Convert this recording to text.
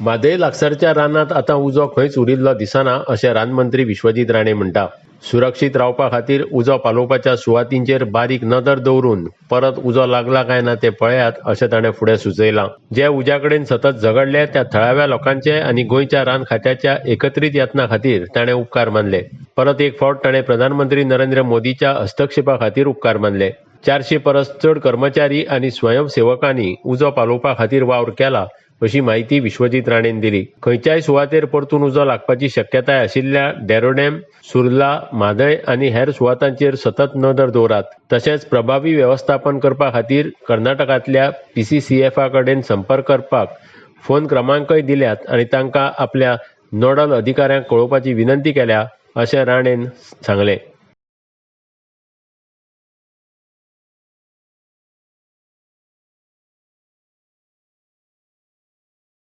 म्हादय लागसारच्या रानांत आतां उजो खंयच उरिल्लो दिसना अशें रानमंत्री विश्वजीत राणे म्हणटा। सुरक्षीत रावपा खातीर उजो पालोवपाच्या सुवातींचेर बारीक नदर दवरून परत उजो लागला काय ना ते पळयात अशें ताणें फुडें सुचयलां। जे उज्या कडेन सतत झगडले त्या थळाव्या लोकांचे आनी गोंयच्या रान खात्याच्या एकत्रीत यत्ना खातीर ताणें उपकार मानले। परत एक फावट ताणें प्रधानमंत्री नरेंद्र मोदीच्या हस्तक्षेपा खातीर उपकार मानले। 400 परस चड कर्मचारी आनी स्वयंसेवकांनी उजो पालोवपा खातीर वावर केला अशी माहिती विश्वजीत राणेन दिली। खंयच्याय सुवातेर परतून उजो लागपाची शक्यताय आशिल्ल्या डेरोडेम, सुर्ला, म्हादय आनी हेर सुवातांचेर सतत नदर दवरात। तशेंच प्रभावी वेवस्थापन करपा खातीर कर्नाटकांतल्या PCCFा कडेन संपर्क करपाक फोन क्रमांकय दिल्यात आनी तांकां आपल्या नोडल अधिकाऱ्यांक कळोवपाची विनंती केल्या अशें राणेन सांगलें।